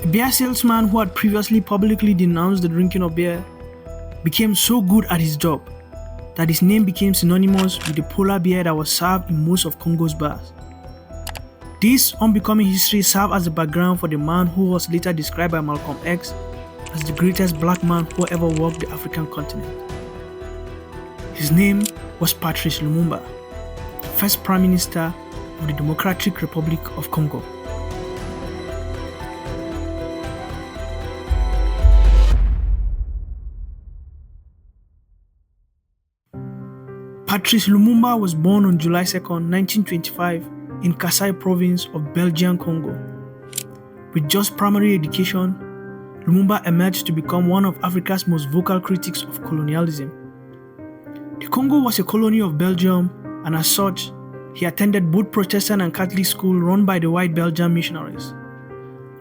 A beer salesman who had previously publicly denounced the drinking of beer became so good at his job that his name became synonymous with the polar bear that was served in most of Congo's bars. This unbecoming history served as the background for the man who was later described by Malcolm X as the greatest black man who ever walked the African continent. His name was Patrice Lumumba, the first Prime Minister of the Democratic Republic of Congo. Patrice Lumumba was born on July 2, 1925 in Kasai province of Belgium, Congo. With just primary education, Lumumba emerged to become one of Africa's most vocal critics of colonialism. The Congo was a colony of Belgium, and as such, he attended both Protestant and Catholic schools run by the white Belgian missionaries.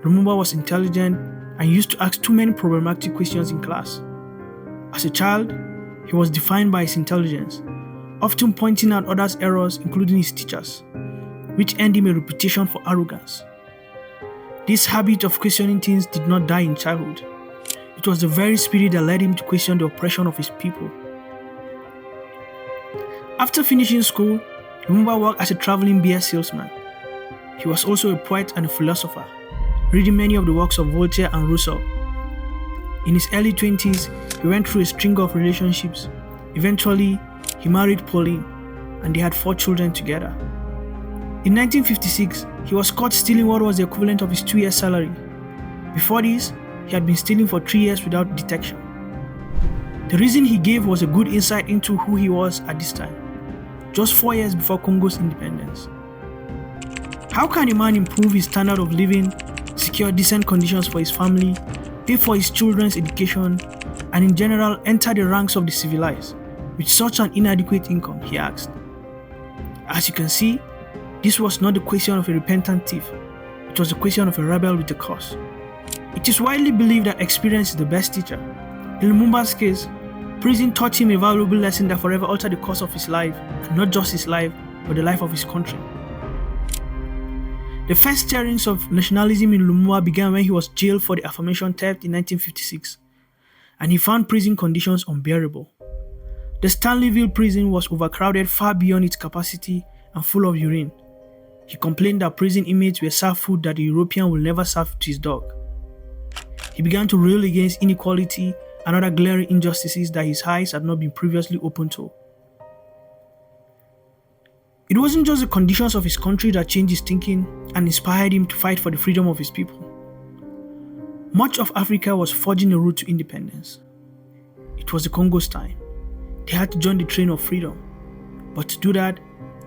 Lumumba was intelligent and used to ask too many problematic questions in class. As a child, he was defined by his intelligence, often pointing out others' errors, including his teachers, which earned him a reputation for arrogance. This habit of questioning things did not die in childhood. It was the very spirit that led him to question the oppression of his people. After finishing school, Lumumba worked as a traveling beer salesman. He was also a poet and a philosopher, reading many of the works of Voltaire and Rousseau. In his early 20s, he went through a string of relationships. Eventually, he married Pauline, and they had 4 children together. In 1956, he was caught stealing what was the equivalent of his 2 years' salary. Before this, he had been stealing for 3 years without detection. The reason he gave was a good insight into who he was at this time, just 4 years before Congo's independence. How can a man improve his standard of living, secure decent conditions for his family, pay for his children's education, and in general enter the ranks of the civilized with such an inadequate income, he asked. As you can see, this was not the question of a repentant thief, it was the question of a rebel with a cause. It is widely believed that experience is the best teacher. In Lumumba's case, prison taught him a valuable lesson that forever altered the course of his life, and not just his life, but the life of his country. The first stirrings of nationalism in Lumumba began when he was jailed for the aforementioned theft in 1956, and he found prison conditions unbearable. The Stanleyville prison was overcrowded far beyond its capacity and full of urine. He complained that prison inmates were served food that the European will never serve to his dog. He began to rail against inequality and other glaring injustices that his eyes had not been previously open to. It wasn't just the conditions of his country that changed his thinking and inspired him to fight for the freedom of his people. Much of Africa was forging the route to independence. It was the Congo's time. They had to join the train of freedom. But to do that,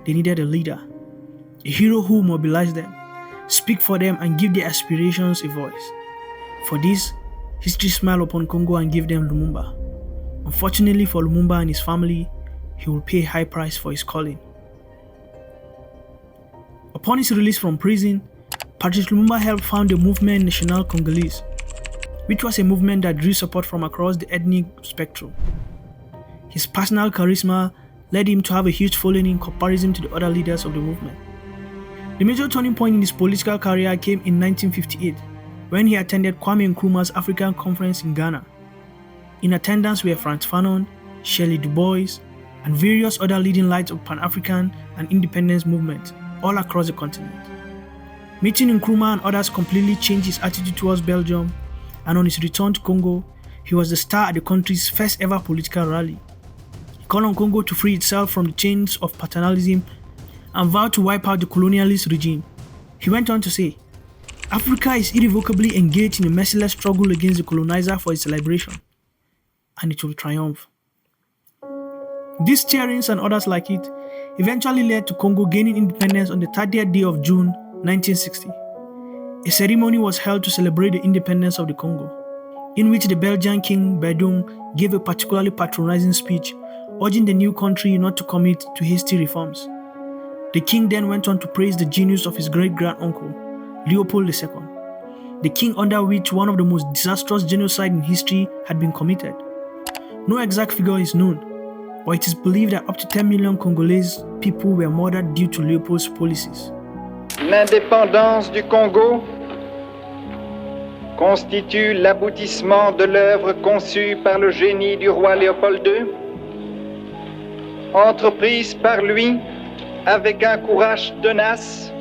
they needed a leader, a hero who would mobilize them, speak for them, and give their aspirations a voice. For this, history smiled upon Congo and gave them Lumumba. Unfortunately for Lumumba and his family, he would pay a high price for his calling. Upon his release from prison, Patrice Lumumba helped found the movement National Congolese, which was a movement that drew support from across the ethnic spectrum. His personal charisma led him to have a huge following in comparison to the other leaders of the movement. The major turning point in his political career came in 1958, when he attended Kwame Nkrumah's African Conference in Ghana. In attendance were Frantz Fanon, Shirley Du Bois, and various other leading lights of Pan-African and independence movements all across the continent. Meeting Nkrumah and others completely changed his attitude towards Belgium, and on his return to Congo, he was the star at the country's first ever political rally. He called on Congo to free itself from the chains of paternalism and vowed to wipe out the colonialist regime. He went on to say, "Africa is irrevocably engaged in a merciless struggle against the colonizer for its liberation, and it will triumph." These stirrings and others like it eventually led to Congo gaining independence on the 30th day of June 1960. A ceremony was held to celebrate the independence of the Congo, in which the Belgian King Belgium gave a particularly patronizing speech urging the new country not to commit to hasty reforms. The king then went on to praise the genius of his great-grand-uncle, Leopold II, the king under which one of the most disastrous genocides in history had been committed. No exact figure is known, but it is believed that up to 10 million Congolese people were murdered due to Leopold's policies. L'indépendance du Congo constitue l'aboutissement de l'œuvre conçue par le génie du roi Léopold II, entreprise par lui avec un courage tenace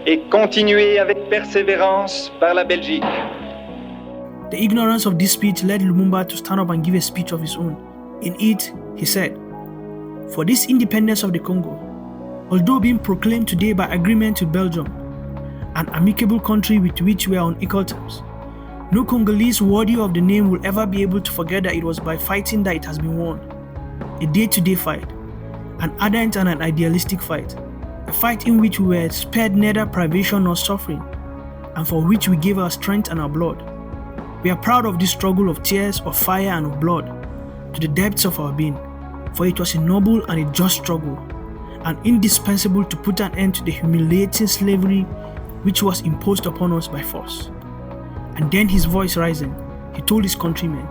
et continuée avec persévérance par la Belgique. The ignorance of this speech led Lumumba to stand up and give a speech of his own. In it, he said, "For this independence of the Congo, although being proclaimed today by agreement with Belgium, an amicable country with which we are on equal terms, no Congolese worthy of the name will ever be able to forget that it was by fighting that it has been won. A day-to-day fight, an ardent and an idealistic fight, a fight in which we were spared neither privation nor suffering, and for which we gave our strength and our blood. We are proud of this struggle of tears, of fire, and of blood, to the depths of our being, for it was a noble and a just struggle, and indispensable to put an end to the humiliating slavery which was imposed upon us by force." And then his voice rising, he told his countrymen,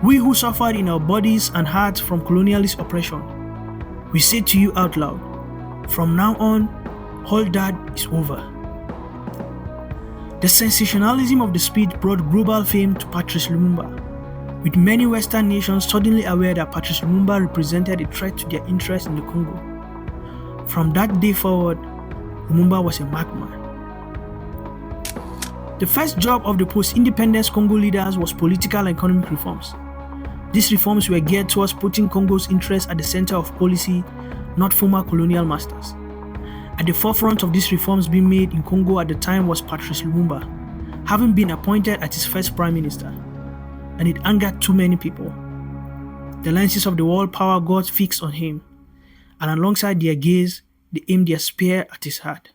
"We who suffered in our bodies and hearts from colonialist oppression, we say to you out loud, from now on, all that is over." The sensationalism of the speech brought global fame to Patrice Lumumba, with many Western nations suddenly aware that Patrice Lumumba represented a threat to their interests in the Congo. From that day forward, Lumumba was a madman. The first job of the post-independence Congo leaders was political and economic reforms. These reforms were geared towards putting Congo's interests at the center of policy, not former colonial masters. At the forefront of these reforms being made in Congo at the time was Patrice Lumumba, having been appointed as his first prime minister, and it angered too many people. The lenses of the world power gods fixed on him, and alongside their gaze, they aimed their spear at his heart.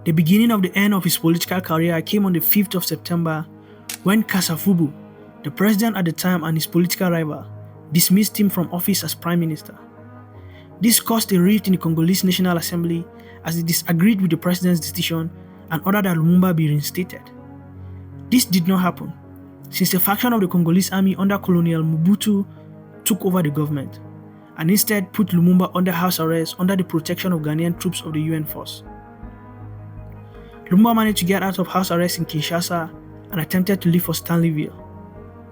The beginning of the end of his political career came on the 5th of September when Kasavubu, the president at the time and his political rival, dismissed him from office as prime minister. This caused a rift in the Congolese National Assembly as they disagreed with the president's decision and ordered that Lumumba be reinstated. This did not happen, since a faction of the Congolese army under Colonel Mobutu took over the government, and instead put Lumumba under house arrest under the protection of Ghanaian troops of the UN force. Lumumba managed to get out of house arrest in Kinshasa and attempted to leave for Stanleyville,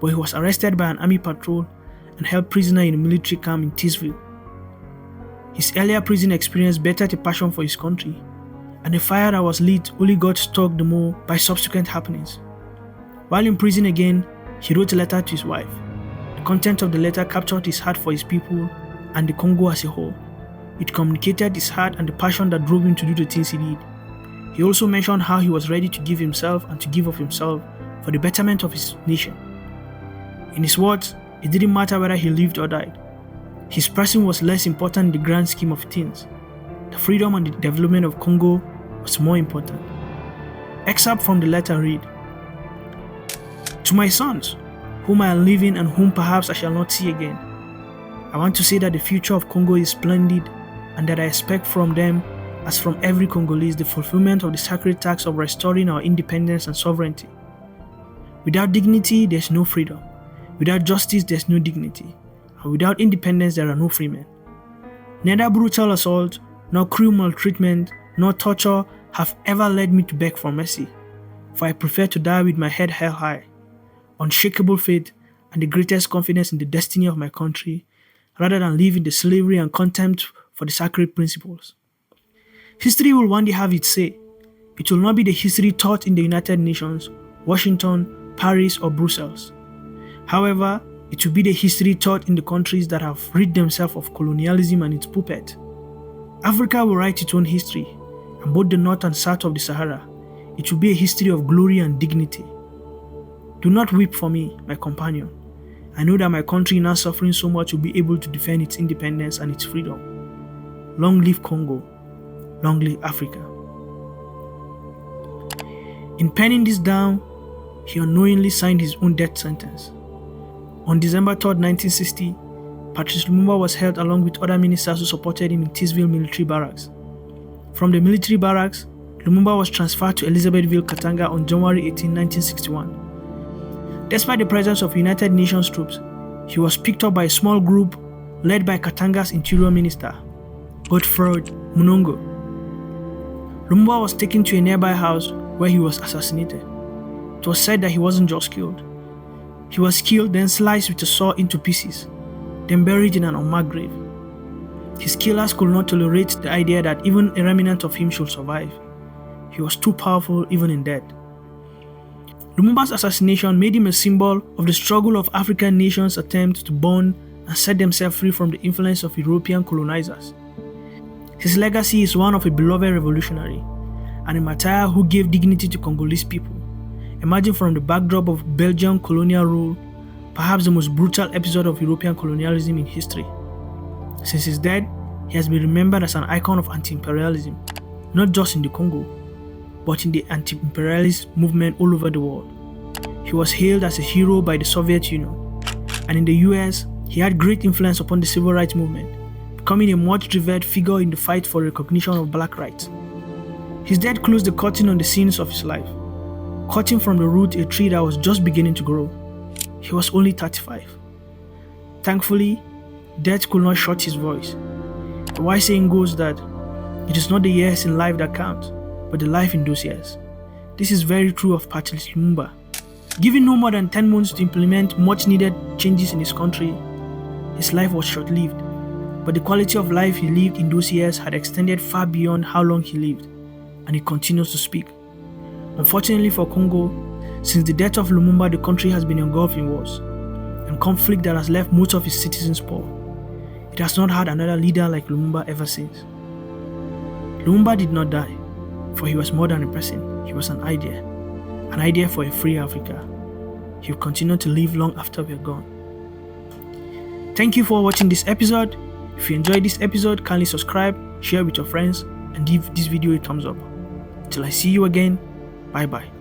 but he was arrested by an army patrol and held prisoner in a military camp in Tisville. His earlier prison experience bettered a passion for his country, and the fire that was lit only got stoked the more by subsequent happenings. While in prison again, he wrote a letter to his wife. The content of the letter captured his heart for his people and the Congo as a whole. It communicated his heart and the passion that drove him to do the things he did. He also mentioned how he was ready to give himself and to give of himself for the betterment of his nation. In his words, it didn't matter whether he lived or died. His person was less important in the grand scheme of things. The freedom and the development of Congo was more important. Excerpt from the letter read, "To my sons, whom I am leaving and whom perhaps I shall not see again, I want to say that the future of Congo is splendid and that I expect from them, as from every Congolese, the fulfillment of the sacred task of restoring our independence and sovereignty. Without dignity, there is no freedom. Without justice, there is no dignity. And without independence, there are no free men. Neither brutal assault, nor cruel maltreatment, nor torture have ever led me to beg for mercy, for I prefer to die with my head held high, unshakable faith, and the greatest confidence in the destiny of my country, rather than live in the slavery and contempt for the sacred principles. History will one day have its say. It will not be the history taught in the United Nations, Washington, Paris, or Brussels. However, it will be the history taught in the countries that have rid themselves of colonialism and its puppet. Africa will write its own history, and both the north and south of the Sahara, it will be a history of glory and dignity. Do not weep for me, my companion. I know that my country, now suffering so much, will be able to defend its independence and its freedom. Long live Congo. Long live Africa." In penning this down, he unknowingly signed his own death sentence. On December 3, 1960, Patrice Lumumba was held along with other ministers who supported him in Tisville military barracks. From the military barracks, Lumumba was transferred to Elizabethville, Katanga on January 18, 1961. Despite the presence of United Nations troops, he was picked up by a small group led by Katanga's Interior Minister, Godfred Munongo. Lumumba was taken to a nearby house where he was assassinated. It was said that he wasn't just killed. He was killed, then sliced with a saw into pieces, then buried in an unmarked grave. His killers could not tolerate the idea that even a remnant of him should survive. He was too powerful even in death. Lumumba's assassination made him a symbol of the struggle of African nations' attempt to bond and set themselves free from the influence of European colonizers. His legacy is one of a beloved revolutionary and a martyr who gave dignity to Congolese people, emerging from the backdrop of Belgian colonial rule, perhaps the most brutal episode of European colonialism in history. Since his death, he has been remembered as an icon of anti-imperialism, not just in the Congo, but in the anti-imperialist movement all over the world. He was hailed as a hero by the Soviet Union, and in the US, he had great influence upon the civil rights movement, becoming a much revered figure in the fight for recognition of black rights. His death closed the curtain on the scenes of his life, cutting from the root a tree that was just beginning to grow. He was only 35. Thankfully, death could not shut his voice. The wise saying goes that it is not the years in life that count, but the life in those years. This is very true of Patrice Lumumba. Given no more than 10 months to implement much needed changes in his country, his life was short-lived, but the quality of life he lived in those years had extended far beyond how long he lived, and he continues to speak. Unfortunately for Congo, since the death of Lumumba, the country has been engulfed in wars and conflict that has left most of its citizens poor. It has not had another leader like Lumumba ever since. Lumumba did not die, for he was more than a person. He was an idea for a free Africa. He will continue to live long after we are gone. Thank you for watching this episode. If you enjoyed this episode, kindly subscribe, share with your friends, and give this video a thumbs up. Till I see you again, bye bye.